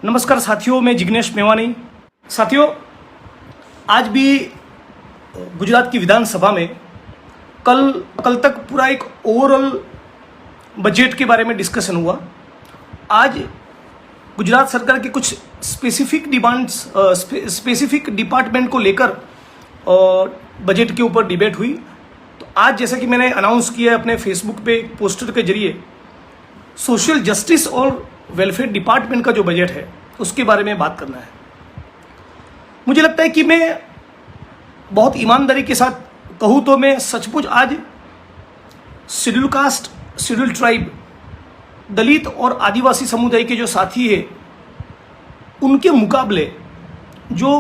नमस्कार साथियों, मैं जिग्नेश मेवानी। साथियों, आज भी गुजरात की विधानसभा में कल तक पूरा एक ओवरऑल बजट के बारे में डिस्कशन हुआ। आज गुजरात सरकार के कुछ स्पेसिफिक डिमांड्स स्पेसिफिक डिपार्टमेंट को लेकर बजट के ऊपर डिबेट हुई। तो आज जैसा कि मैंने अनाउंस किया है अपने फेसबुक पे एक पोस्टर के जरिए, सोशल जस्टिस और वेलफेयर डिपार्टमेंट का जो बजट है उसके बारे में बात करना है। मुझे लगता है कि मैं बहुत ईमानदारी के साथ कहूँ तो मैं सचमुच आज शेड्यूल कास्ट, शेड्यूल ट्राइब, दलित और आदिवासी समुदाय के जो साथी है उनके मुकाबले जो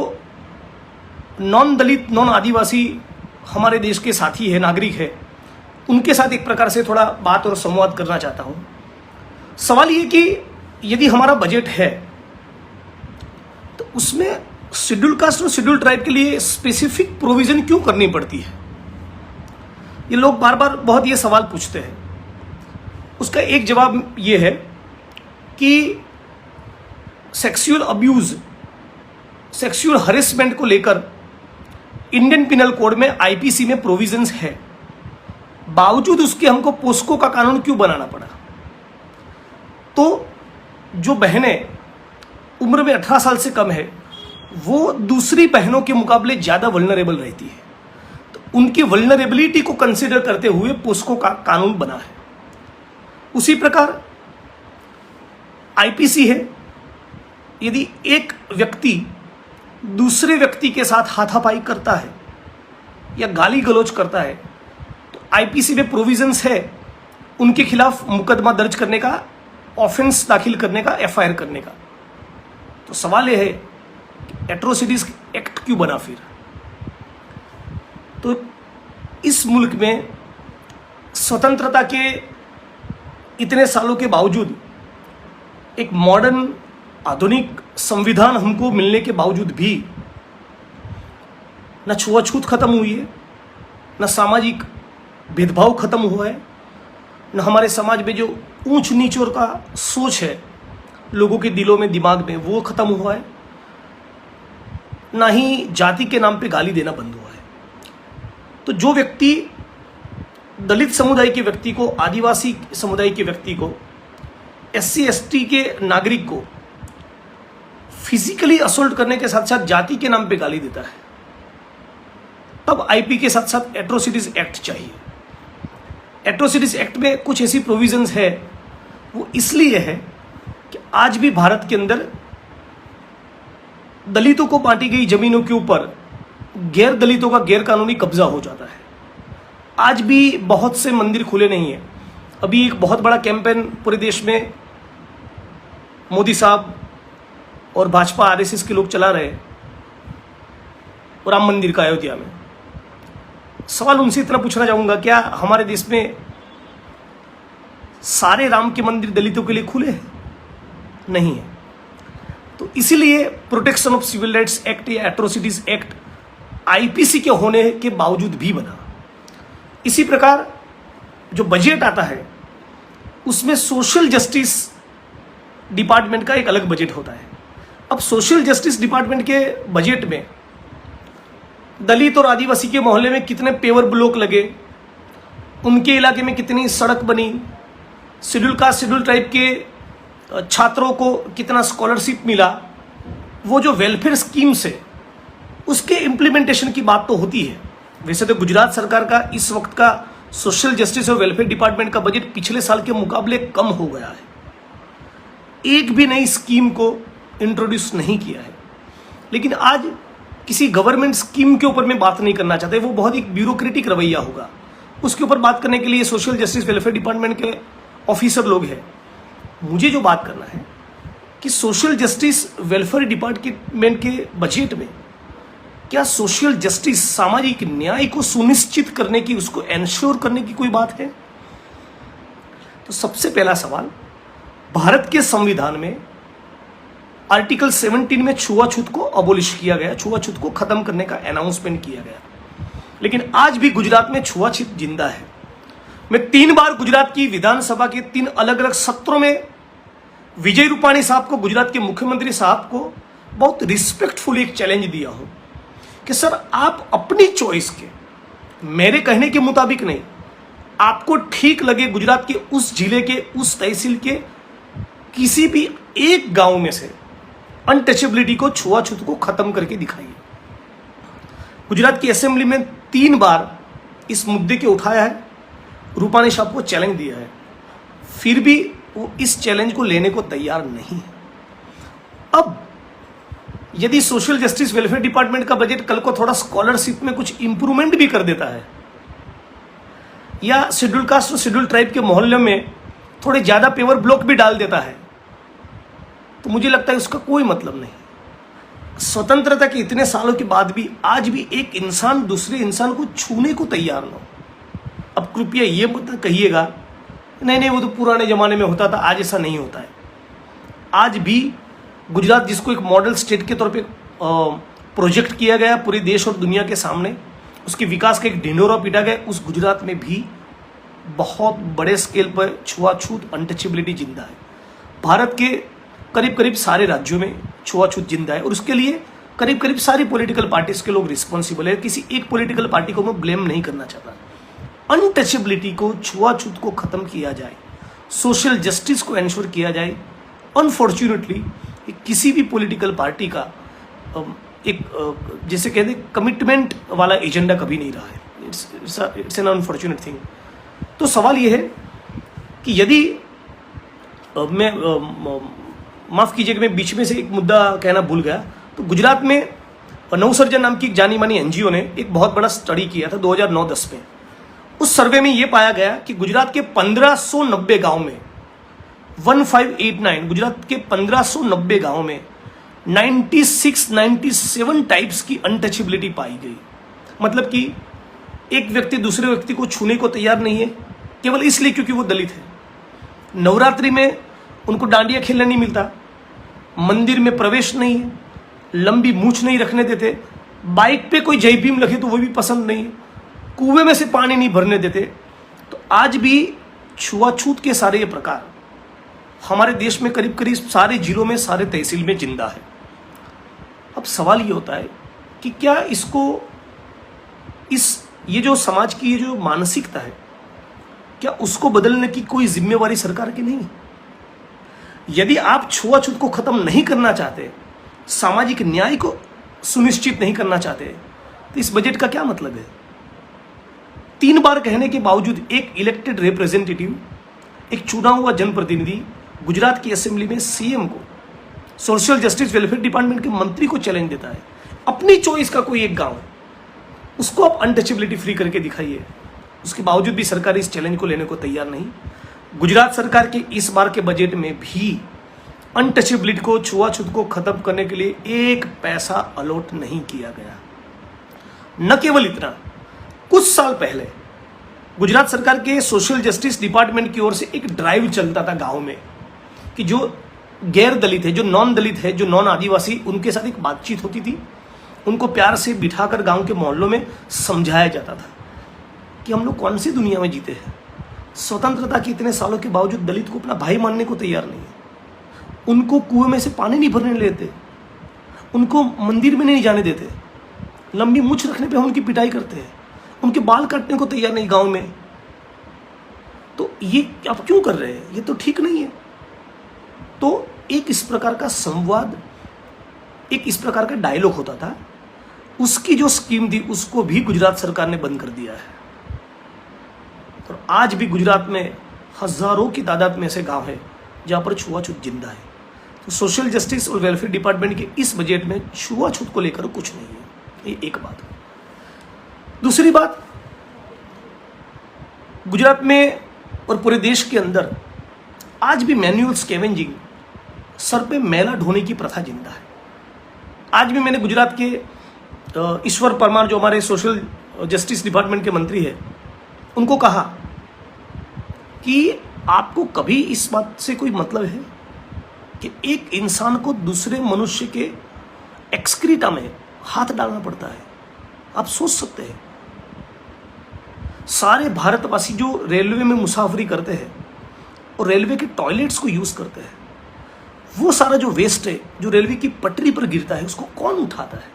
नॉन दलित, नॉन आदिवासी हमारे देश के साथी है, नागरिक है, उनके साथ एक प्रकार से थोड़ा बात और संवाद करना चाहता हूँ। सवाल ये कि यदि हमारा बजट है तो उसमें शेड्यूल कास्ट और शेड्यूल ट्राइब के लिए स्पेसिफिक प्रोविजन क्यों करनी पड़ती है? ये लोग बार बार बहुत ये सवाल पूछते हैं। उसका एक जवाब ये है कि सेक्सुअल अब्यूज, सेक्सुअल हरेसमेंट को लेकर इंडियन पिनल कोड में, आईपीसी में प्रोविजंस है, बावजूद उसके हमको पोस्को का कानून क्यों बनाना पड़ा? तो जो बहनें उम्र में 18 साल से कम है वो दूसरी बहनों के मुकाबले ज़्यादा वल्नरेबल रहती है। तो उनकी वल्नरेबिलिटी को कंसिडर करते हुए पोस्को का कानून बना है। उसी प्रकार आईपीसी है, यदि एक व्यक्ति दूसरे व्यक्ति के साथ हाथापाई करता है या गाली गलौज करता है तो आईपीसी में प्रोविजंस है उनके खिलाफ मुकदमा दर्ज करने का, ऑफेंस दाखिल करने का, एफआईआर करने का। तो सवाल यह है कि एट्रोसिटीज एक्ट क्यों बना फिर? तो इस मुल्क में स्वतंत्रता के इतने सालों के बावजूद, एक मॉडर्न आधुनिक संविधान हमको मिलने के बावजूद भी न छुआछूत खत्म हुई है, न सामाजिक भेदभाव खत्म हुआ है, न हमारे समाज में जो ऊंच नीच और का सोच है लोगों के दिलों में, दिमाग में, वो खत्म हुआ है, ना ही जाति के नाम पे गाली देना बंद हुआ है। तो जो व्यक्ति दलित समुदाय के व्यक्ति को, आदिवासी समुदाय के व्यक्ति को, एससी एसटी के नागरिक को फिजिकली असोल्ट करने के साथ साथ जाति के नाम पे गाली देता है, तब आईपी के साथ साथ एट्रोसिटीज एक्ट चाहिए। एट्रोसिटीज एक्ट में कुछ ऐसी प्रोविजंस है, वो इसलिए है कि आज भी भारत के अंदर दलितों को बांटी गई जमीनों के ऊपर गैर दलितों का गैर कानूनी कब्जा हो जाता है। आज भी बहुत से मंदिर खुले नहीं है। अभी एक बहुत बड़ा कैंपेन पूरे देश में मोदी साहब और भाजपा आरएसएस के लोग चला रहे हैं राम मंदिर का अयोध्या में। सवाल उनसे इतना पूछना चाहूंगा, क्या हमारे देश में सारे राम के मंदिर दलितों के लिए खुले हैं? नहीं है। तो इसीलिए protection of civil rights act या एट्रोसिटीज एक्ट आईपीसी के होने के बावजूद भी बना। इसी प्रकार जो बजट आता है उसमें सोशल जस्टिस डिपार्टमेंट का एक अलग बजट होता है। अब सोशल जस्टिस डिपार्टमेंट के बजट में दलित और आदिवासी के मोहल्ले में कितने पेवर ब्लॉक लगे, उनके इलाके में कितनी सड़क बनी, शेड्यूल कास्ट, शेड्यूल ट्राइब के छात्रों को कितना स्कॉलरशिप मिला, वो जो वेलफेयर स्कीम्स है उसके इम्प्लीमेंटेशन की बात तो होती है। वैसे तो गुजरात सरकार का इस वक्त का सोशल जस्टिस और वेलफेयर डिपार्टमेंट का बजट पिछले साल के मुकाबले कम हो गया है। एक भी नई स्कीम को इंट्रोड्यूस नहीं किया है। लेकिन आज किसी गवर्नमेंट स्कीम के ऊपर मैं बात नहीं करना चाहता, वो बहुत एक ब्यूरोक्रेटिक रवैया होगा। उसके ऊपर बात करने के लिए सोशल जस्टिस वेलफेयर डिपार्टमेंट के ऑफिसर लोग हैं। मुझे जो बात करना है कि सोशल जस्टिस वेलफेयर डिपार्टमेंट के बजट में क्या सोशल जस्टिस, सामाजिक न्याय को सुनिश्चित करने की, उसको एंश्योर करने की कोई बात है? तो सबसे पहला सवाल, भारत के संविधान में आर्टिकल 17 में छुआछूत को अबोलिश किया गया, छुआछूत को खत्म करने का अनाउंसमेंट किया गया। लेकिन आज भी गुजरात में छुआछूत जिंदा है। मैं 3 बार गुजरात की विधानसभा के 3 अलग अलग सत्रों में विजय रूपाणी साहब को, गुजरात के मुख्यमंत्री साहब को बहुत रिस्पेक्टफुल एक चैलेंज दिया हूं कि सर आप अपनी चॉइस के, मेरे कहने के मुताबिक नहीं, आपको ठीक लगे गुजरात के उस जिले के, उस तहसील के किसी भी एक गांव में से अनटचेबिलिटी को, छुआछूत को खत्म करके दिखाइए। गुजरात की असेंबली में 3 बार इस मुद्दे के उठाया है, रूपाणी साहब को चैलेंज दिया है, फिर भी वो इस चैलेंज को लेने को तैयार नहीं है। अब यदि सोशल जस्टिस वेलफेयर डिपार्टमेंट का बजट कल को थोड़ा स्कॉलरशिप में कुछ इंप्रूवमेंट भी कर देता है, या शेड्यूल कास्ट और शेड्यूल ट्राइब के मोहल्ले में थोड़े ज्यादा पेवर ब्लॉक भी डाल देता है, तो मुझे लगता है उसका कोई मतलब नहीं। स्वतंत्रता के इतने सालों के बाद भी आज भी एक इंसान दूसरे इंसान को छूने को तैयार ना हो। अब कृपया ये मत कहिएगा नहीं नहीं वो तो पुराने जमाने में होता था, आज ऐसा नहीं होता है। आज भी गुजरात, जिसको एक मॉडल स्टेट के तौर पे प्रोजेक्ट किया गया पूरे देश और दुनिया के सामने, उसके विकास का एक ढिंढोरा पीटा गया, उस गुजरात में भी बहुत बड़े स्केल पर छुआछूत, अनटचेबिलिटी जिंदा है। भारत के करीब करीब सारे राज्यों में छुआछूत जिंदा है और उसके लिए करीब करीब सारी पॉलिटिकल पार्टीज के लोग रिस्पॉन्सिबल है। किसी एक पॉलिटिकल पार्टी को मैं ब्लेम नहीं करना चाहता। अनटचेबिलिटी को, छुआछूत को खत्म किया जाए, सोशल जस्टिस को एंश्योर किया जाए। अनफॉर्चुनेटली किसी भी पॉलिटिकल पार्टी का एक जैसे कहते कमिटमेंट वाला एजेंडा कभी नहीं रहा है। It's an unfortunate thing. तो सवाल यह है कि यदि मैं माफ कीजिएगा, मैं बीच में से एक मुद्दा कहना भूल गया, तो गुजरात में नवसर्जन नाम की एक जानी मानी एनजीओ ने एक बहुत बड़ा स्टडी किया था 2009-10 में। उस सर्वे में यह पाया गया कि गुजरात के 1590 गांव में 1589 गुजरात के 1590 गांव में 96-97 टाइप्स की अनटचेबिलिटी पाई गई। मतलब कि एक व्यक्ति दूसरे व्यक्ति को छूने को तैयार नहीं है केवल इसलिए क्योंकि वो दलित है। नवरात्रि में उनको डांडिया खेलने नहीं मिलता, मंदिर में प्रवेश नहीं है, लंबी मूछ नहीं रखने देते, बाइक पे कोई जय भीम लिखे तो वो भी पसंद नहीं है, कुएं में से पानी नहीं भरने देते। तो आज भी छुआछूत के सारे ये प्रकार हमारे देश में करीब करीब सारे जिलों में, सारे तहसील में जिंदा है। अब सवाल ये होता है कि क्या इसको, ये जो समाज की ये जो मानसिकता है, क्या उसको बदलने की कोई जिम्मेवारी सरकार की नहीं? यदि आप छुआछूत को खत्म नहीं करना चाहते, सामाजिक न्याय को सुनिश्चित नहीं करना चाहते, तो इस बजट का क्या मतलब है? 3 बार कहने के बावजूद एक इलेक्टेड रिप्रेजेंटेटिव, एक चुना हुआ जनप्रतिनिधि गुजरात की असेंबली में सीएम को, सोशल जस्टिस वेलफेयर डिपार्टमेंट के मंत्री को चैलेंज देता है। अपनी चॉइस का कोई एक गांव, उसको आप अनटचेबिलिटी फ्री करके दिखाइए। उसके बावजूद भी सरकार इस चैलेंज को लेने को तैयार नहीं। गुजरात सरकार के इस बार के बजट में भी अनटचेबिलिटी को, छुआछूत को खत्म करने के लिए 1 पैसा अलॉट नहीं किया गया। न केवल इतना, कुछ साल पहले गुजरात सरकार के सोशल जस्टिस डिपार्टमेंट की ओर से एक ड्राइव चलता था गांव में कि जो गैर दलित है, जो नॉन दलित है, जो नॉन आदिवासी, उनके साथ एक बातचीत होती थी। उनको प्यार से बिठाकर गांव के मोहल्लों में समझाया जाता था कि हम लोग कौन सी दुनिया में जीते हैं। स्वतंत्रता के इतने सालों के बावजूद दलित को अपना भाई मानने को तैयार नहीं है। उनको कुएं में से पानी नहीं भरने देते, उनको मंदिर में नहीं जाने देते, लंबी मूछ रखने पे उनकी पिटाई करते हैं, उनके बाल काटने को तैयार नहीं गांव में। तो ये आप क्यों कर रहे हैं? ये तो ठीक नहीं है। तो एक इस प्रकार का संवाद, एक इस प्रकार का डायलॉग होता था, उसकी जो स्कीम थी उसको भी गुजरात सरकार ने बंद कर दिया है। और आज भी गुजरात में हजारों की तादाद में ऐसे गांव है जहां पर छुआछूत जिंदा है। तो सोशल जस्टिस और वेलफेयर डिपार्टमेंट के इस बजट में छुआछूत को लेकर कुछ नहीं है। ये एक बात। दूसरी बात, गुजरात में और पूरे देश के अंदर आज भी मैन्युअल स्कैवेंजिंग, सर पे मैला ढोने की प्रथा जिंदा है। आज भी मैंने गुजरात के ईश्वर परमार, जो हमारे सोशल जस्टिस डिपार्टमेंट के मंत्री हैं, उनको कहा कि आपको कभी इस बात से कोई मतलब है कि एक इंसान को दूसरे मनुष्य के एक्सक्रीटा में हाथ डालना पड़ता है? आप सोच सकते हैं, सारे भारतवासी जो रेलवे में मुसाफरी करते हैं और रेलवे के टॉयलेट्स को यूज करते हैं, वो सारा जो वेस्ट है जो रेलवे की पटरी पर गिरता है उसको कौन उठाता है?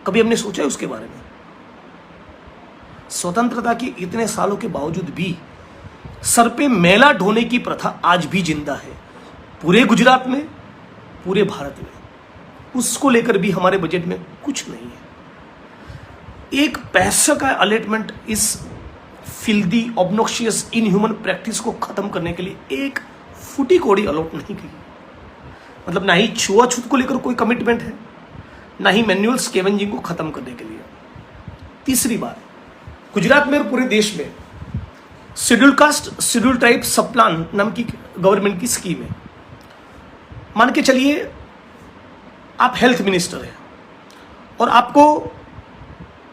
कभी हमने सोचा है उसके बारे में? स्वतंत्रता के इतने सालों के बावजूद भी सर पे मैला ढोने की प्रथा आज भी जिंदा है, पूरे गुजरात में, पूरे भारत में। उसको लेकर भी हमारे बजट में कुछ नहीं है। एक पैसे का अलॉटमेंट इस फिल्दी, ऑब्नोक्शियस, इनह्यूमन प्रैक्टिस को खत्म करने के लिए एक फुटी कौड़ी अलॉट नहीं की। मतलब ना ही छुआछूत को लेकर कोई कमिटमेंट है, ना ही मैनुअल स्कैवेंजिंग को खत्म करने के लिए। तीसरी बात, गुजरात में और पूरे देश में शेड्यूल कास्ट, शेड्यूल ट्राइब सब प्लान नाम की गवर्नमेंट की स्कीम है। मान के चलिए आप हेल्थ मिनिस्टर हैं और आपको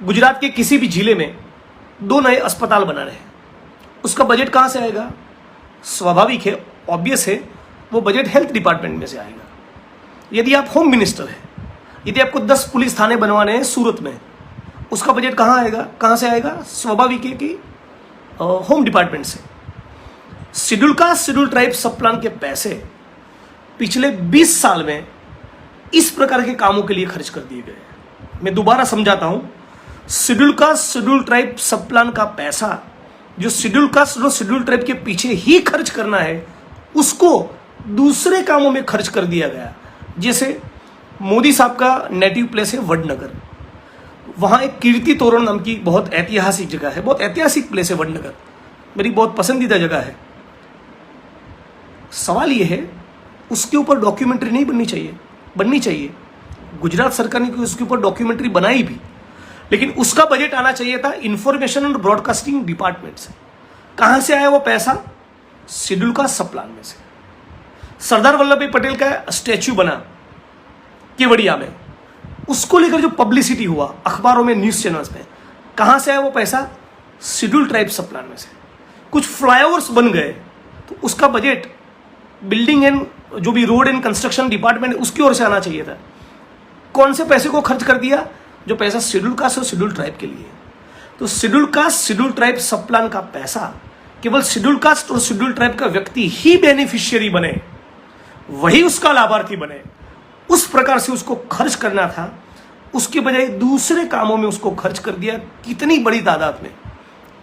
गुजरात के किसी भी जिले में 2 नए अस्पताल बनाने हैं। उसका बजट कहाँ से आएगा? स्वाभाविक है, ऑब्वियस है, वो बजट हेल्थ डिपार्टमेंट में से आएगा। यदि आप होम मिनिस्टर हैं, यदि आपको 10 पुलिस थाने बनवाने हैं सूरत में, उसका बजट कहाँ आएगा? कहाँ से आएगा? स्वाभाविक है कि होम डिपार्टमेंट से। शेड्यूल कास्ट, शेड्यूल ट्राइब सब प्लान के पैसे पिछले 20 साल में इस प्रकार के कामों के लिए खर्च कर दिए गए। मैं दोबारा समझाता हूं, शेड्यूल कास्ट, शेड्यूल ट्राइब सब प्लान का पैसा जो शेड्यूल कास्ट और शेड्यूल ट्राइब के पीछे ही खर्च करना है, उसको दूसरे कामों में खर्च कर दिया गया। जैसे मोदी साहब का नेटिव प्लेस है वडनगर, वहाँ एक कीर्ति तोरण नाम की बहुत ऐतिहासिक जगह है, बहुत ऐतिहासिक प्लेस है वडनगर, मेरी बहुत पसंदीदा जगह है। सवाल यह है, उसके ऊपर डॉक्यूमेंट्री नहीं बननी चाहिए। गुजरात सरकार ने उसके ऊपर डॉक्यूमेंट्री बनाई भी, लेकिन उसका बजट आना चाहिए था इंफॉर्मेशन एंड ब्रॉडकास्टिंग डिपार्टमेंट से। कहाँ से आया वो पैसा? शेड्यूल कास्ट सब प्लान में से। सरदार वल्लभ भाई पटेल का स्टैच्यू बना केवड़िया में, उसको लेकर जो पब्लिसिटी हुआ अखबारों में, न्यूज चैनल्स में, कहां से आया वो पैसा? शेड्यूल ट्राइब सब प्लान में से। कुछ फ्लाईओवर्स बन गए तो उसका बजट बिल्डिंग एंड जो भी रोड एंड कंस्ट्रक्शन डिपार्टमेंट उसकी ओर से आना चाहिए था। कौन से पैसे को खर्च कर दिया? जो पैसा शेड्यूल कास्ट और शेड्यूल ट्राइब के लिए। तो शेड्यूल कास्ट, शेड्यूल ट्राइब सब प्लान का पैसा केवल शेड्यूल कास्ट और शेड्यूल ट्राइब का व्यक्ति ही बेनिफिशियरी बने, वही उसका लाभार्थी बने, उस प्रकार से उसको खर्च करना था। उसके बजाय दूसरे कामों में उसको खर्च कर दिया। कितनी बड़ी तादाद में?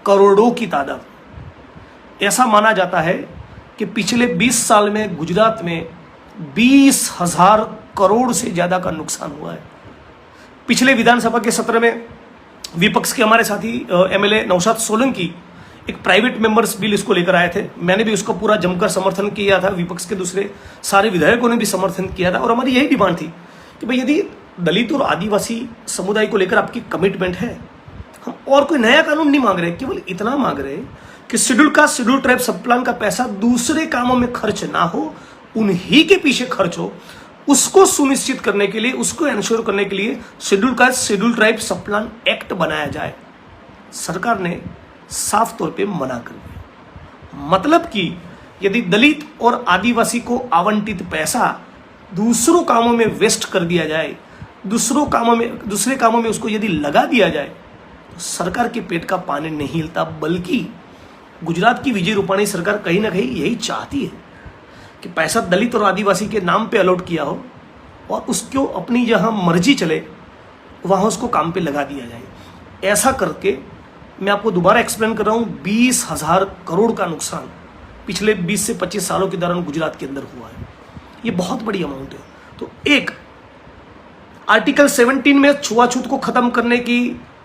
करोड़ों की तादाद। ऐसा माना जाता है कि पिछले 20 साल में गुजरात में 20,000 करोड़ से ज्यादा का नुकसान हुआ है। पिछले विधानसभा के सत्र में विपक्ष के हमारे साथी एमएलए नौशाद सोलंकी एक प्राइवेट मेंबर्स बिल इसको लेकर आए थे। मैंने भी उसका पूरा जमकर समर्थन किया था, विपक्ष के दूसरे सारे विधायकों ने भी समर्थन किया था। और हमारी यही डिमांड थी कि भाई यदि दलित और आदिवासी समुदाय को लेकर आपकी कमिटमेंट है, हम और कोई नया कानून नहीं मांग रहे, केवल इतना मांग रहे कि शेड्यूल कास्ट, शेड्यूल ट्राइब सब प्लान का पैसा दूसरे कामों में खर्च ना हो, उन्हीं के पीछे खर्च हो। उसको सुनिश्चित करने के लिए, उसको एंश्योर करने के लिए शेड्यूल कास्ट, शेड्यूल ट्राइब सब प्लान एक्ट बनाया जाए। सरकार ने साफ तौर पे मना कर दिया। मतलब कि यदि दलित और आदिवासी को आवंटित पैसा दूसरों कामों में वेस्ट कर दिया जाए, दूसरे कामों में उसको यदि लगा दिया जाए, तो सरकार के पेट का पानी नहीं हिलता। बल्कि गुजरात की विजय रूपाणी सरकार कहीं ना कहीं यही चाहती है कि पैसा दलित और आदिवासी के नाम पे अलॉट किया हो और उसको अपनी जहां मर्जी चले वहां उसको काम पे लगा दिया जाए। ऐसा करके मैं आपको दोबारा एक्सप्लेन कर रहा हूं, 20,000 करोड़ का नुकसान पिछले 20 से 25 सालों के दौरान गुजरात के अंदर हुआ है। ये बहुत बड़ी अमाउंट है। तो एक आर्टिकल 17 में छुआछूत को खत्म करने की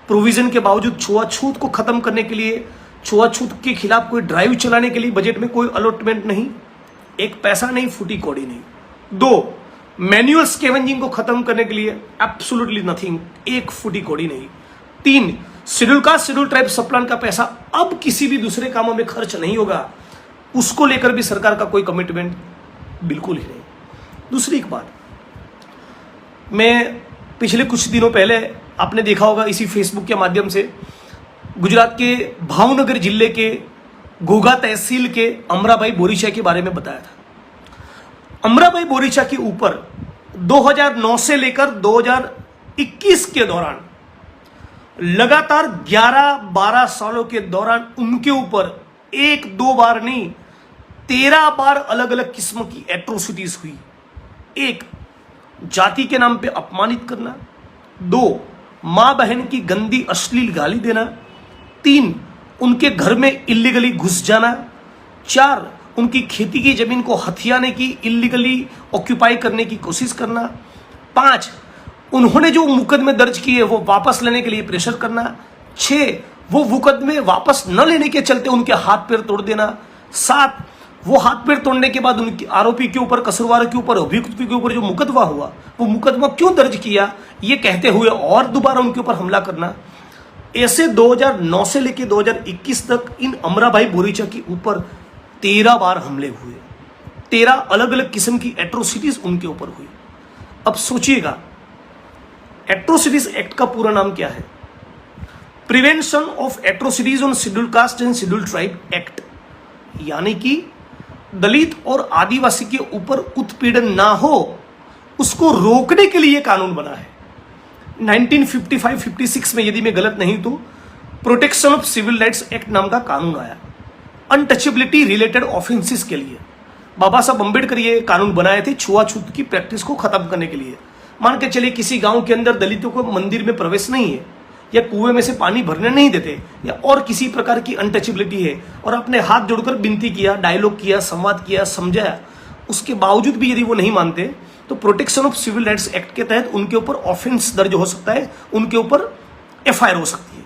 प्रोविजन के बावजूद, छुआछूत को खत्म करने के लिए, छुआछूत के खिलाफ कोई ड्राइव चलाने के लिए बजट में कोई अलॉटमेंट नहीं, एक पैसा नहीं, फूटी कौड़ी नहीं। 2, मैनुअल स्कैवेंजिंग को खत्म करने के लिए एब्सोल्युटली नथिंग, एक फूटी कौड़ी नहीं। 3, शेड्यूल कास्ट, शेड्यूल ट्राइब सब प्लान का पैसा अब किसी भी दूसरे कामों में खर्च नहीं होगा, उसको लेकर भी सरकार का कोई कमिटमेंट बिल्कुल ही नहीं। दूसरी एक बात, मैं पिछले कुछ दिनों पहले आपने देखा होगा इसी फेसबुक के माध्यम से गुजरात के भावनगर जिले के घोघा तहसील के अमराभाई बोरीचा के बारे में बताया था। अमराभाई बोरीचा के ऊपर 2009 से लेकर 2021 के दौरान लगातार 11-12 सालों के दौरान उनके ऊपर 1-2 बार नहीं 13 बार अलग अलग किस्म की एट्रोसिटीज हुई। एक, जाति के नाम पे अपमानित करना। 2, मां बहन की गंदी अश्लील गाली देना। 3, उनके घर में इल्लीगली घुस जाना। 4, उनकी खेती की जमीन को हथियाने की, इल्लीगली ऑक्यूपाई करने की कोशिश करना। 5, उन्होंने जो मुकदमे दर्ज किए वो वापस लेने के लिए प्रेशर करना। 6, वो मुकदमे वापस न लेने के चलते उनके हाथ पैर तोड़ देना। 7, वो हाथ पैर तोड़ने के बाद उनके आरोपी के ऊपर, कसूरवार के ऊपर, अभियुक्त के ऊपर जो मुकदमा हुआ वो मुकदमा क्यों दर्ज किया ये कहते हुए और दोबारा उनके ऊपर हमला करना। ऐसे 2009 से लेकर 2021 तक इन अमराभाई बोरीचा के ऊपर 13 बार हमले हुए। 13 अलग अलग किस्म की एट्रोसिटीज उनके ऊपर हुई। अब सोचिएगा, एट्रोसिटीज एक्ट का पूरा नाम क्या है? Prevention of atrocities on scheduled caste and scheduled tribe act, यानी कि दलित और आदिवासी के ऊपर उत्पीड़न ना हो उसको रोकने के लिए कानून बना है। 1955-56 में, यदि मैं गलत नहीं तो, protection of civil rights act नाम का कानून आया अनटचेबिलिटी रिलेटेड ऑफेंसेस के लिए। बाबा साहब अम्बेडकर ये कानून बनाए थे छुआछूत की प्रैक्टिस को खत्म करने के लिए। मान के चलिए किसी गांव के अंदर दलितों को मंदिर में प्रवेश नहीं है, या कुएं में से पानी भरने नहीं देते, या और किसी प्रकार की अनटचेबिलिटी है, और आपने हाथ जोड़कर विनती किया, डायलॉग किया, संवाद किया, समझाया, उसके बावजूद भी यदि वो नहीं मानते तो protection of civil rights act के तहत उनके ऊपर ऑफेंस दर्ज हो सकता है, उनके ऊपर एफआईआर हो सकती है।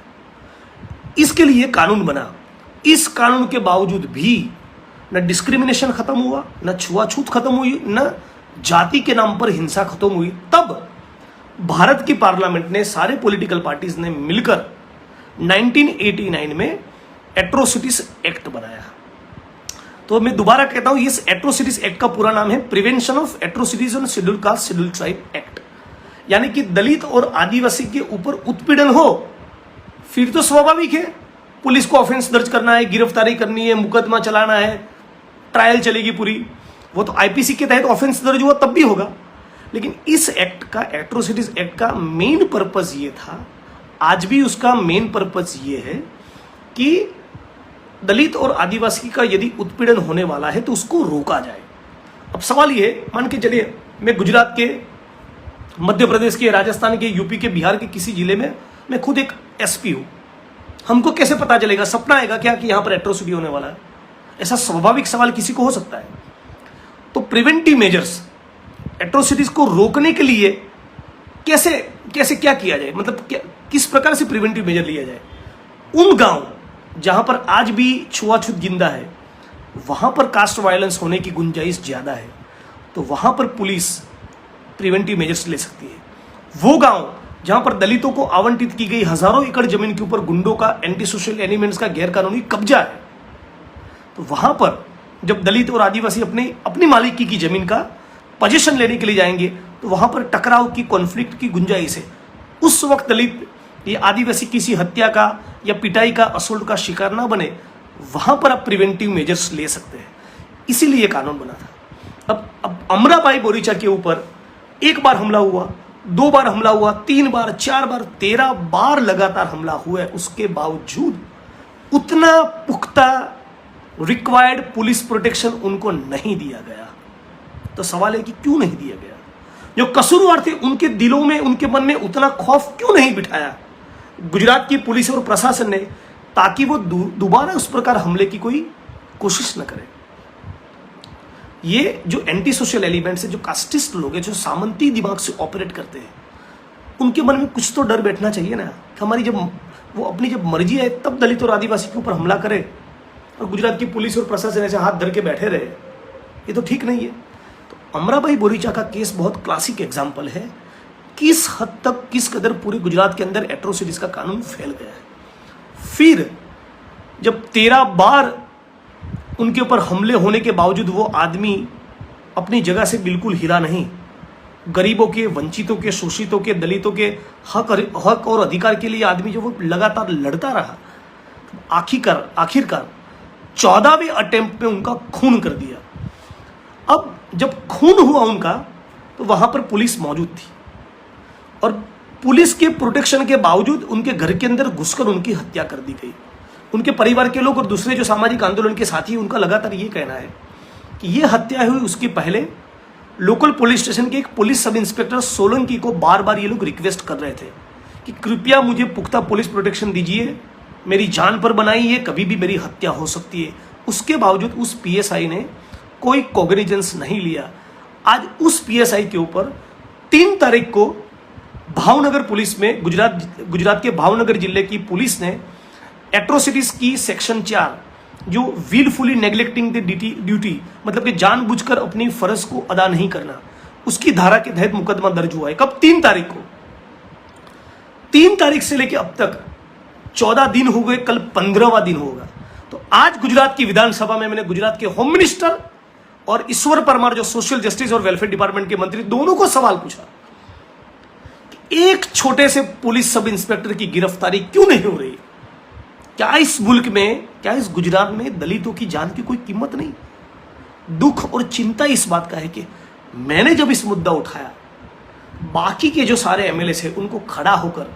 इसके लिए कानून बना। इस कानून के बावजूद भी न डिस्क्रिमिनेशन खत्म हुआ, न छुआछूत खत्म हुई, न जाति के नाम पर हिंसा खत्म हुई। तब भारत की पार्लियामेंट ने, सारे पॉलिटिकल पार्टीज ने मिलकर 1989 में एट्रोसिटीज एक्ट बनाया। तो मैं दोबारा कहता हूं, इस एट्रोसिटीज एक्ट का पूरा नाम है prevention of atrocities on scheduled caste scheduled tribe act, यानी कि दलित और आदिवासी के ऊपर उत्पीड़न हो फिर तो स्वाभाविक है पुलिस को ऑफेंस दर्ज करना है, गिरफ्तारी करनी है, मुकदमा चलाना है, ट्रायल चलेगी पूरी। वो तो आईपीसी के तहत ऑफेंस दर्ज हुआ तब भी होगा। लेकिन इस एक्ट का, एट्रोसिटीज एक्ट का मेन पर्पस ये था, आज भी उसका मेन पर्पस ये है कि दलित और आदिवासी का यदि उत्पीड़न होने वाला है तो उसको रोका जाए। अब सवाल ये, मान के चलिए मैं गुजरात के, मध्य प्रदेश के, राजस्थान के, यूपी के, बिहार के किसी जिले में मैं खुद एक एसपी हूं, हमको कैसे पता चलेगा? सपना आएगा क्या कि यहां पर एट्रोसिटी होने वाला है? ऐसा स्वाभाविक सवाल किसी को हो सकता है। तो प्रिवेंटिव मेजर्स, एट्रोसिटीज को रोकने के लिए कैसे कैसे क्या किया जाए, मतलब किस प्रकार से प्रिवेंटिव मेजर लिया जाए? उन गांव जहां पर आज भी छुआछूत जिंदा है, वहां पर कास्ट वायलेंस होने की गुंजाइश ज्यादा है, तो वहां पर पुलिस प्रिवेंटिव मेजर्स ले सकती है। वो गांव जहां पर दलितों को आवंटित की गई हजारों एकड़ जमीन के ऊपर गुंडों का, एंटी सोशल एलिमेंट्स का गैरकानूनी कब्जा है, तो वहां पर जब दलित और आदिवासी अपनी मालिकी की जमीन का पोजीशन लेने के लिए जाएंगे तो वहां पर टकराव की, कॉन्फ्लिक्ट की गुंजाइश है। उस वक्त दलित या आदिवासी किसी हत्या का या पिटाई का, असोल्ट का शिकार ना बने, वहां पर आप प्रिवेंटिव मेजर्स ले सकते हैं। इसीलिए कानून बना था। अब अमराभाई बोरीचा के ऊपर एक बार हमला हुआ, 2 बार हमला हुआ, 3 बार, 4 बार, 13 बार लगातार हमला हुआ है, उसके बावजूद उतना पुख्ता रिक्वायर्ड पुलिस प्रोटेक्शन उनको नहीं दिया गया। तो सवाल है कि क्यों नहीं दिया गया? जो कसूरवार थे उनके दिलों में, उनके मन में उतना खौफ क्यों नहीं बिठाया गुजरात की पुलिस और प्रशासन ने, ताकि वो दोबारा उस प्रकार हमले की कोई कोशिश न करे? ये जो एंटी सोशल एलिमेंट्स है, जो कास्टिस्ट लोग हैं, जो सामंती दिमाग से ऑपरेट करते हैं, उनके मन में कुछ तो डर बैठना चाहिए ना कि हमारी जब वो अपनी जब मर्जी है तब दलित और आदिवासी के ऊपर हमला करे, और गुजरात की पुलिस और प्रशासन ऐसे हाथ धर के बैठे रहे, ये तो ठीक नहीं है। तो अमराभाई बोरीचा का केस बहुत क्लासिक एग्जाम्पल है किस हद तक, किस कदर पूरे गुजरात के अंदर एट्रोसिटीज का कानून फैल गया है। फिर जब 13 बार उनके ऊपर हमले होने के बावजूद वो आदमी अपनी जगह से बिल्कुल हिला नहीं, गरीबों के, वंचितों के, शोषितों के, दलितों के हक और अधिकार के लिए आदमी जो वो लगातार लड़ता रहा, आखिरकार 14वें अटेम्प्ट में उनका खून कर दिया। अब जब खून हुआ उनका, तो वहां पर पुलिस मौजूद थी, और पुलिस के प्रोटेक्शन के बावजूद उनके घर के अंदर घुसकर उनकी हत्या कर दी गई। उनके परिवार के लोग और दूसरे जो सामाजिक आंदोलन के साथी, उनका लगातार ये कहना है कि ये हत्या हुई उसके पहले लोकल पुलिस स्टेशन के एक पुलिस सब इंस्पेक्टर सोलंकी को बार बार ये लोग रिक्वेस्ट कर रहे थे कि कृपया मुझे पुख्ता पुलिस प्रोटेक्शन दीजिए, मेरी जान पर बनाई है, कभी भी मेरी हत्या हो सकती है। उसके बावजूद उस पीएसआई ने कोई कॉग्निजेंस नहीं लिया। आज उस पीएसआई के ऊपर 3 तारीख को भावनगर पुलिस में, गुजरात के भावनगर जिले की पुलिस ने एट्रोसिटीज की सेक्शन 4, जो विलफुली नेग्लेक्टिंग द ड्यूटी, मतलब कि जानबूझकर अपनी फर्ज को अदा नहीं करना, उसकी धारा के तहत मुकदमा दर्ज हुआ है। कब? 3 तारीख को। 3 तारीख से लेकर अब तक 14 दिन हो गए, कल 15वां दिन होगा। तो आज गुजरात की विधानसभा में मैंने गुजरात के होम मिनिस्टर और ईश्वर परमार, जो सोशल जस्टिस और वेलफेयर डिपार्टमेंट के मंत्री, दोनों को सवाल पूछा कि एक छोटे से पुलिस सब इंस्पेक्टर की गिरफ्तारी क्यों नहीं हो रही? क्या इस मुल्क में, क्या इस गुजरात में दलितों की जान की कोई कीमत नहीं? दुख और चिंता इस बात का है कि मैंने जब इस मुद्दा उठाया, बाकी के जो सारे एमएलए थे उनको खड़ा होकर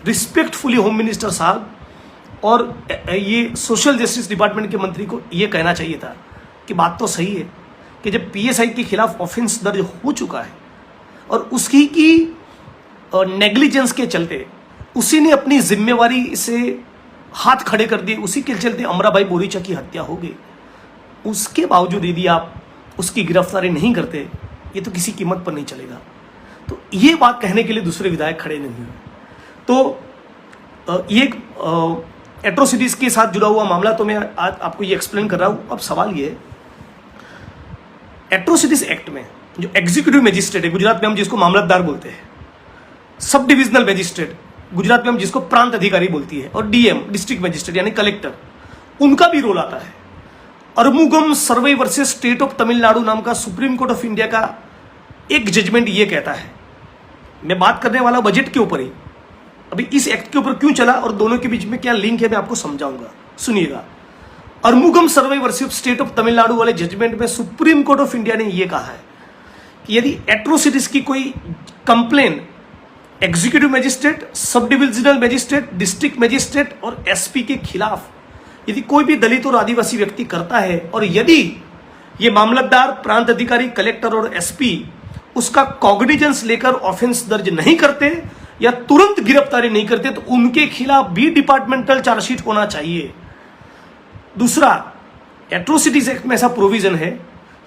रिस्पेक्टफुली होम मिनिस्टर साहब और ये सोशल जस्टिस डिपार्टमेंट के मंत्री को ये कहना चाहिए था कि बात तो सही है कि जब पीएसआई के खिलाफ ऑफेंस दर्ज हो चुका है और उसकी की नेग्लिजेंस के चलते उसी ने अपनी जिम्मेवारी से हाथ खड़े कर दिए, उसी के चलते अमराभाई बोरीचा की हत्या हो गई, उसके बावजूद यदि आप उसकी गिरफ्तारी नहीं करते, ये तो किसी कीमत पर नहीं चलेगा। तो ये बात कहने के लिए दूसरे विधायक खड़े नहीं हुए। तो ये एट्रोसिटीज के साथ जुड़ा हुआ मामला तो मैं आज आपको ये एक्सप्लेन कर रहा हूं। अब सवाल ये, एट्रोसिटीज एक्ट में जो एग्जीक्यूटिव मजिस्ट्रेट है, गुजरात में हम जिसको मामलतदार बोलते हैं, सब डिविजनल मजिस्ट्रेट गुजरात में हम जिसको प्रांत अधिकारी बोलती है, और डीएम डिस्ट्रिक्ट मजिस्ट्रेट यानी कलेक्टर, उनका भी रोल आता है। अरमुगम सर्वे वर्सेस स्टेट ऑफ तमिलनाडु नाम का सुप्रीम कोर्ट ऑफ इंडिया का एक जजमेंट ये कहता है, मैं बात करने वाला बजट के ऊपर ही, अभी इस एक्ट के ऊपर क्यों चला और दोनों के बीच में क्या लिंक है मैं आपको समझाऊंगा, सुनिएगा। अरमुगम सर्वे वर्सेस स्टेट ऑफ तमिलनाडु वाले जजमेंट में सुप्रीम कोर्ट ऑफ इंडिया ने यह कहा है कि यदि एट्रोसिटीज की कोई complain executive magistrate, sub divisional magistrate, district magistrate और एसपी के खिलाफ यदि कोई भी दलित और आदिवासी व्यक्ति करता है और यदि ये मामलतदार, प्रांत अधिकारी, कलेक्टर और एसपी उसका कॉग्निजेंस लेकर ऑफेंस दर्ज नहीं करते या तुरंत गिरफ्तारी नहीं करते, तो उनके खिलाफ भी डिपार्टमेंटल चार्जशीट होना चाहिए। दूसरा, एट्रोसिटीज एक्ट में ऐसा प्रोविजन है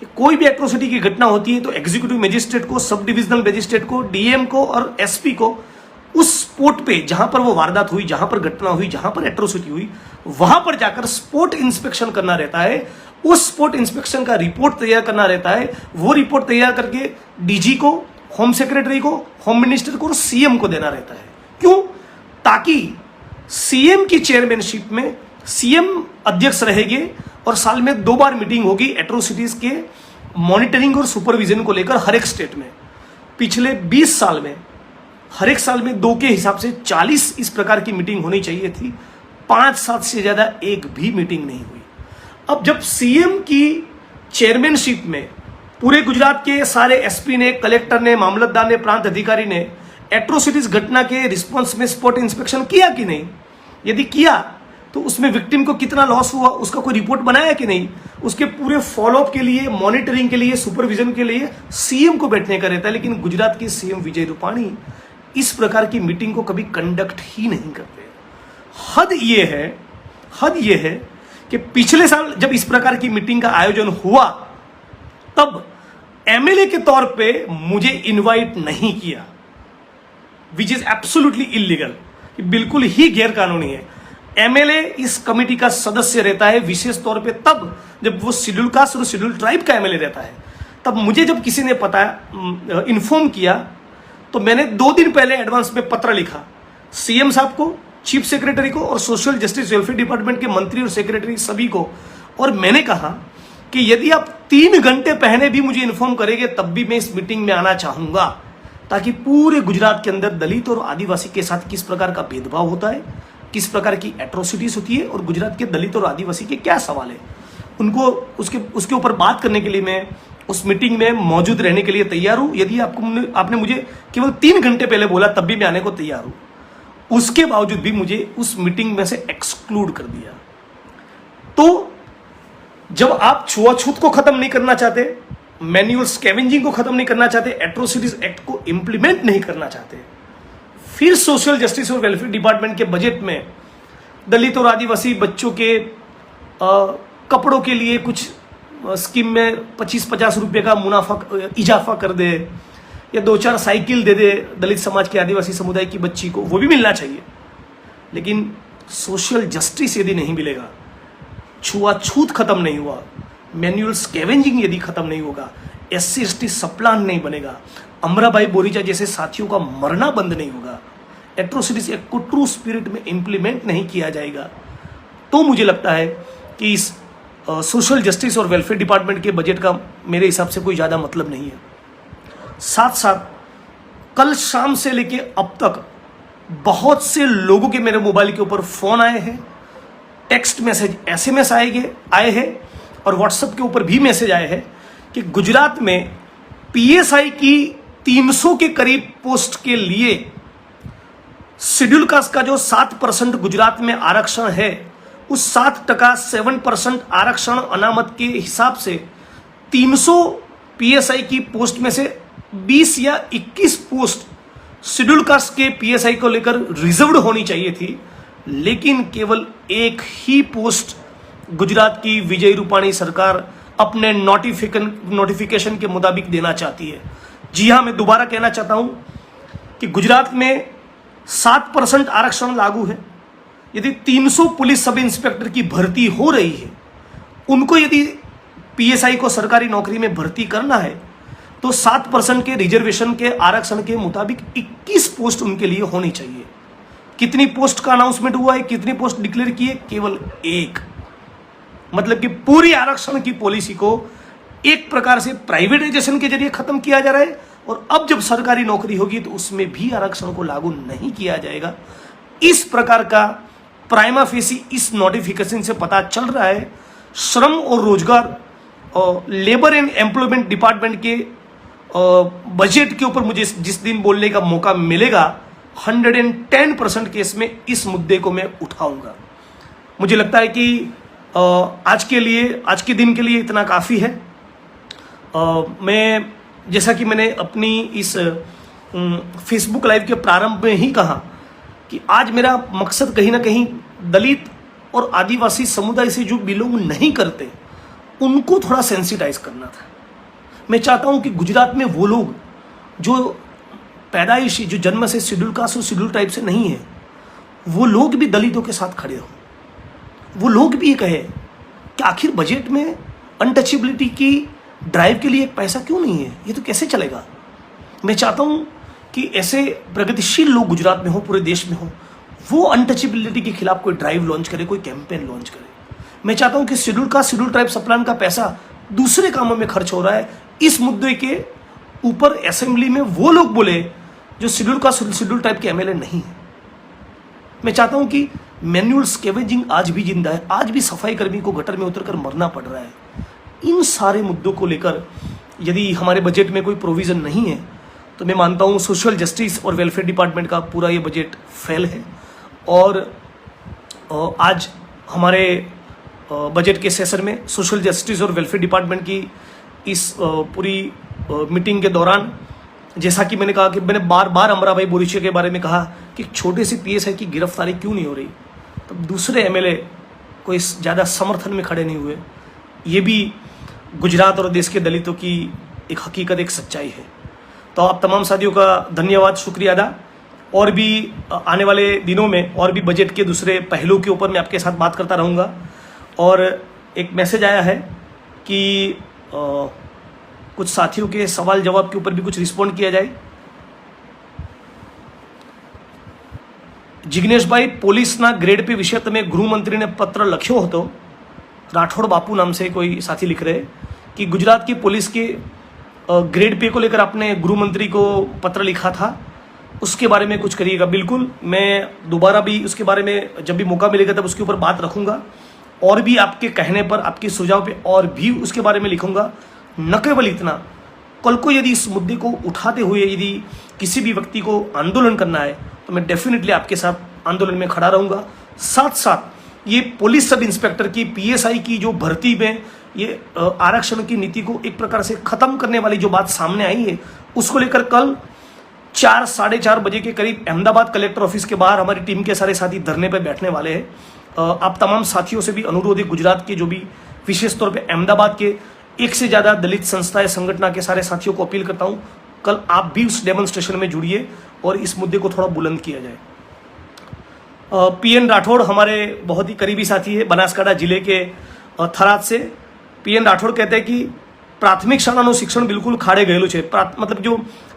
कि कोई भी एट्रोसिटी की घटना होती है तो एग्जीक्यूटिव मजिस्ट्रेट को, सब डिविजनल मजिस्ट्रेट को, डीएम को और एसपी को उस स्पॉट पे जहां पर वो वारदात हुई, जहां पर घटना हुई, जहां पर एट्रोसिटी हुई, वहां पर जाकर स्पॉट इंस्पेक्शन करना रहता है। उस स्पॉट इंस्पेक्शन का रिपोर्ट तैयार करना रहता है। वो रिपोर्ट तैयार करके डीजी को, होम सेक्रेटरी को, होम मिनिस्टर को और सीएम को देना रहता है। क्यों? ताकि सीएम की चेयरमैनशिप में सीएम अध्यक्ष रहेंगे और साल में 2 बार मीटिंग होगी एट्रोसिटीज के मॉनिटरिंग और सुपरविजन को लेकर हर एक स्टेट में। पिछले 20 साल में हर एक साल में 2 के हिसाब से 40 इस प्रकार की मीटिंग होनी चाहिए थी। 5-7 से ज्यादा एक भी मीटिंग नहीं हुई। अब जब सीएम की चेयरमैनशिप में पूरे गुजरात के सारे एसपी ने, कलेक्टर ने, मामलतदार ने, प्रांत अधिकारी ने एट्रोसिटीज घटना के रिस्पॉन्स में स्पॉट इंस्पेक्शन किया कि नहीं, यदि किया तो उसमें विक्टिम को कितना लॉस हुआ उसका कोई रिपोर्ट बनाया कि नहीं, उसके पूरे फॉलोअप के लिए, मॉनिटरिंग के लिए, सुपरविजन के लिए सीएम को बैठने का रहता है। लेकिन गुजरात के सीएम विजय रूपाणी इस प्रकार की मीटिंग को कभी कंडक्ट ही नहीं करते। हद ये है कि पिछले साल जब इस प्रकार की मीटिंग का आयोजन हुआ तब एमएलए के तौर पे मुझे इनवाइट नहीं किया, विच इज एब्सोल्युटली इलीगल, बिल्कुल ही गैर कानूनी है। एमएलए इस कमेटी का सदस्य रहता है विशेष तौर पे तब जब वो शेड्यूल कास्ट और शेड्यूल ट्राइब का एमएलए रहता है। तब मुझे जब किसी ने पता इन्फॉर्म किया तो मैंने 2 दिन पहले एडवांस में पत्र लिखा सीएम साहब को, चीफ सेक्रेटरी को और सोशल जस्टिस वेलफेयर डिपार्टमेंट के मंत्री और सेक्रेटरी सभी को, और मैंने कहा कि यदि आप 3 घंटे पहले भी मुझे इन्फॉर्म करेंगे तब भी मैं इस मीटिंग में आना चाहूंगा, ताकि पूरे गुजरात के अंदर दलित और आदिवासी के साथ किस प्रकार का भेदभाव होता है, किस प्रकार की एट्रोसिटीज होती है और गुजरात के दलित और आदिवासी के क्या सवाल है, उनको उसके ऊपर बात करने के लिए मैं उस मीटिंग में मौजूद रहने के लिए तैयार हूं। यदि आपने मुझे केवल 3 घंटे पहले बोला तब भी मैं आने को तैयार हूं। उसके बावजूद भी मुझे उस मीटिंग में से एक्सक्लूड कर दिया। तो जब आप छुआछूत को खत्म नहीं करना चाहते, मैन्युअल स्कैवेंजिंग को खत्म नहीं करना चाहते, एट्रोसिटीज एक्ट को इंप्लीमेंट नहीं करना चाहते, फिर सोशल जस्टिस और वेलफेयर डिपार्टमेंट के बजट में दलित और आदिवासी बच्चों के कपड़ों के लिए कुछ स्कीम में 25-50 रुपये का मुनाफा इजाफा कर दे, या 2-4 साइकिल दे दे दलित समाज के आदिवासी समुदाय की बच्ची को, वो भी मिलना चाहिए। लेकिन सोशल जस्टिस यदि नहीं मिलेगा, छुआछूत खत्म नहीं हुआ, मैन्युअल स्कैवेंजिंग यदि खत्म नहीं होगा, SC/ST सबप्लान नहीं बनेगा, अमराबाई बोरीचा जैसे साथियों का मरना बंद नहीं होगा, एट्रोसिटीज एक्ट को ट्रू स्पिरिट में इंप्लीमेंट नहीं किया जाएगा, तो मुझे लगता है कि इस सोशल जस्टिस और वेलफेयर डिपार्टमेंट के बजट का मेरे हिसाब से कोई ज़्यादा मतलब नहीं है। साथ साथ कल शाम से लेके अब तक बहुत से लोगों के मेरे मोबाइल के ऊपर फ़ोन आए हैं, टेक्स्ट मैसेज SMS आए हैं और व्हाट्सएप के ऊपर भी मैसेज आए हैं कि गुजरात में PSI की 300 के करीब पोस्ट के लिए शेड्यूल कास्ट का जो 7% गुजरात में आरक्षण है, उस 7% आरक्षण अनामत के हिसाब से 300 PSI की पोस्ट में से 20 या 21 पोस्ट शेड्यूल कास्ट के PSI को लेकर रिजर्व्ड होनी चाहिए थी, लेकिन केवल एक ही पोस्ट गुजरात की विजय रूपाणी सरकार अपने नोटिफिकेशन के मुताबिक देना चाहती है। जी हाँ, मैं दोबारा कहना चाहता हूं कि गुजरात में 7% आरक्षण लागू है। यदि 300 पुलिस सब इंस्पेक्टर की भर्ती हो रही है, उनको यदि PSI को सरकारी नौकरी में भर्ती करना है, तो 7% के रिजर्वेशन के आरक्षण के मुताबिक 21 पोस्ट उनके लिए होनी चाहिए। कितनी पोस्ट का अनाउंसमेंट हुआ है, कितनी पोस्ट डिक्लेयर की है? केवल 1। मतलब कि पूरी आरक्षण की पॉलिसी को एक प्रकार से प्राइवेटाइजेशन के जरिए खत्म किया जा रहा है, और अब जब सरकारी नौकरी होगी तो उसमें भी आरक्षण को लागू नहीं किया जाएगा। इस प्रकार का प्राइमा फेसी इस नोटिफिकेशन से पता चल रहा है श्रम और रोजगार और लेबर एंड एम्प्लॉयमेंट डिपार्टमेंट के बजट के ऊपर मुझे जिस दिन बोलने का मौका मिलेगा, 110% केस में इस मुद्दे को मैं उठाऊंगा। मुझे लगता है कि आज के दिन के लिए इतना काफ़ी है। मैं जैसा कि मैंने अपनी इस फेसबुक लाइव के प्रारंभ में ही कहा कि आज मेरा मकसद कहीं ना कहीं दलित और आदिवासी समुदाय से जो बिलोंग नहीं करते उनको थोड़ा सेंसिटाइज करना था। मैं चाहता हूं कि गुजरात में वो लोग जो पैदाइशी, जो जन्म से शेड्यूल कास्ट और शेड्यूल टाइप से नहीं है, वो लोग भी दलितों के साथ खड़े हों। वो लोग भी ये कहे कि आखिर बजट में अनटचेबिलिटी की ड्राइव के लिए एक पैसा क्यों नहीं है? ये तो कैसे चलेगा? मैं चाहता हूँ कि ऐसे प्रगतिशील लोग गुजरात में हो, पूरे देश में हो, वो अनटचेबिलिटी के खिलाफ कोई ड्राइव लॉन्च करे, कोई कैंपेन लॉन्च करे। मैं चाहता हूँ कि शेड्यूल कास्ट, शेड्यूल ट्राइब सबप्लान का पैसा दूसरे कामों में खर्च हो रहा है, इस मुद्दे के ऊपर असेंबली में वो लोग बोले जो शेड्यूल कास्ट, शेड्यूल ट्राइब के MLA नहीं है। मैं चाहता हूँ कि मैन्युअल स्कैवेंजिंग आज भी जिंदा है, आज भी सफाई कर्मी को गटर में उतरकर मरना पड़ रहा है। इन सारे मुद्दों को लेकर यदि हमारे बजट में कोई प्रोविज़न नहीं है, तो मैं मानता हूँ सोशल जस्टिस और वेलफेयर डिपार्टमेंट का पूरा ये बजट फेल है। और आज हमारे बजट के सेशन में सोशल जस्टिस और वेलफेयर डिपार्टमेंट की इस पूरी मीटिंग के दौरान, जैसा कि मैंने कहा कि मैंने बार बार अमराबाई बोरीचा के बारे में कहा कि छोटे से PSI की गिरफ्तारी क्यों नहीं हो रही, तब दूसरे MLA कोई ज़्यादा समर्थन में खड़े नहीं हुए। ये भी गुजरात और देश के दलितों की एक हकीकत, एक सच्चाई है। तो आप तमाम साथियों का धन्यवाद, शुक्रिया अदा। और भी आने वाले दिनों में और भी बजट के दूसरे पहलू के ऊपर मैं आपके साथ बात करता रहूँगा। और एक मैसेज आया है कि कुछ साथियों के सवाल जवाब के ऊपर भी कुछ रिस्पॉन्ड किया जाए। जिग्नेशभाई, પોલીસના ग्रेड पे विषय તમે गृहमंत्री ने पत्र लख्यो હતો। राठौड़ बापू नाम से कोई साथी लिख रहे कि गुजरात की पुलिस के ग्रेड पे को लेकर आपने गृह मंत्री को पत्र लिखा था, उसके बारे में कुछ करिएगा। बिल्कुल, मैं दोबारा भी उसके बारे में जब भी मौका मिलेगा तब उसके ऊपर बात रखूंगा, और भी आपके कहने पर, आपके सुझाव पे और भी उसके बारे में लिखूंगा। न केवल इतना, कल को यदि इस मुद्दे को उठाते हुए यदि किसी भी व्यक्ति को आंदोलन करना है तो मैं डेफिनेटली आपके साथ आंदोलन में खड़ा रहूंगा। साथ साथ ये पुलिस सब इंस्पेक्टर की, पीएसआई की जो भर्ती में ये आरक्षण की नीति को एक प्रकार से खत्म करने वाली जो बात सामने आई है, उसको लेकर कल 4 साढ़े 4 बजे के करीब अहमदाबाद कलेक्टर ऑफिस के बाहर हमारी टीम के सारे साथी धरने पर बैठने वाले हैं। आप तमाम साथियों से भी अनुरोध है, गुजरात के जो भी विशेष तौर पे अहमदाबाद के 1 से ज़्यादा दलित संस्थाएं संगठन के सारे साथियों को अपील करता हूं, कल आप भी उस डेमोन्स्ट्रेशन में जुड़िए और इस मुद्दे को थोड़ा बुलंद किया जाए। पीएन राठौड़ हमारे बहुत ही करीबी साथी है, बनासकांठा जिले के थराद से। पीएन राठौड़ कहते हैं कि प्राथमिक शालाનું શિક્ષણ બિલકુલ ખાડે ગયેલું છે। मतलब जो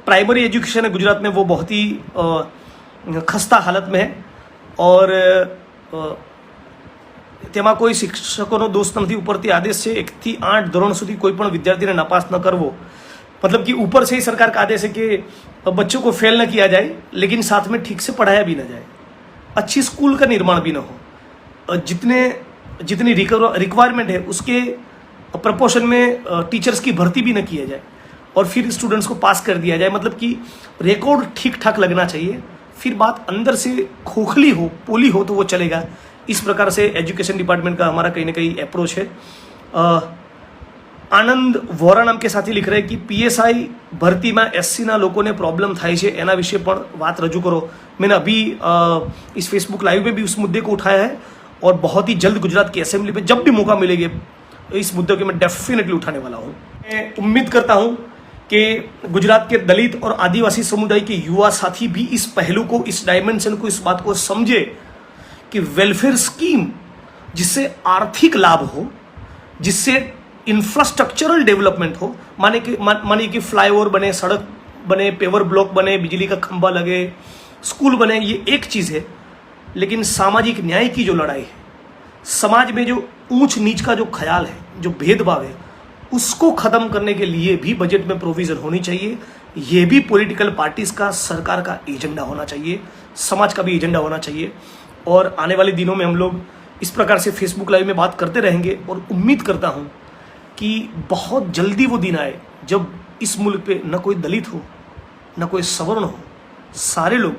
प्राइमरी एजुकेशन है गुजरात में वो बहुत ही खस्ता हालत में है और તેમાં કોઈ શિક્ષકોનો દોષ નથી, ઉપરથી આદેશ છે 1 થી 8 ધોરણ સુધી કોઈ પણ વિદ્યાર્થીને નાપાસ ન કરવો। मतलब कि ऊपर से ही सरकार का आदेश है कि बच्चों को फेल न किया जाए, लेकिन साथ में ठीक से पढ़ाया भी न जाए, अच्छी स्कूल का निर्माण भी न हो, जितनी रिक्वायरमेंट है उसके प्रपोर्शन में टीचर्स की भर्ती भी न किया जाए और फिर स्टूडेंट्स को पास कर दिया जाए। मतलब कि रिकॉर्ड ठीक ठाक लगना चाहिए, फिर बात अंदर से खोखली हो, पोली हो तो वो चलेगा। इस प्रकार से एजुकेशन डिपार्टमेंट का हमारा कहीं ना कहीं अप्रोच है। आनंद वोरा नाम के साथी लिख रहे हैं कि पीएसआई भर्ती में एससी ना लोगों ने प्रॉब्लम थाय छे, एना विषय पर बात रजू करो। मैंने अभी इस फेसबुक लाइव में भी उस मुद्दे को उठाया है और बहुत ही जल्द गुजरात की असेंबली में जब भी मौका मिलेगा इस मुद्दे को मैं डेफिनेटली उठाने वाला हूँ। मैं उम्मीद करता हूँ कि गुजरात के दलित और आदिवासी समुदाय के युवा साथी भी इस पहलू को, इस डायमेंशन को, इस बात को समझे कि वेलफेयर स्कीम जिससे आर्थिक लाभ हो, जिससे इंफ्रास्ट्रक्चरल डेवलपमेंट हो, मानिए कि फ्लाईओवर बने, सड़क बने, पेवर ब्लॉक बने, बिजली का खंभा लगे, स्कूल बने, ये एक चीज़ है। लेकिन सामाजिक न्याय की जो लड़ाई है, समाज में जो ऊंच नीच का जो ख्याल है, जो भेदभाव है, उसको ख़त्म करने के लिए भी बजट में प्रोविज़न होनी चाहिए। ये भी पॉलिटिकल पार्टीज़ का, सरकार का एजेंडा होना चाहिए, समाज का भी एजेंडा होना चाहिए। और आने वाले दिनों में हम लोग इस प्रकार से फेसबुक लाइव में बात करते रहेंगे और उम्मीद करता हूँ कि बहुत जल्दी वो दिन आए जब इस मुल्क पे न कोई दलित हो, न कोई सवर्ण हो, सारे लोग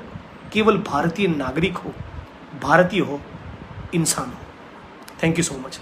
केवल भारतीय नागरिक हो, भारतीय हो, इंसान हो। Thank you so much.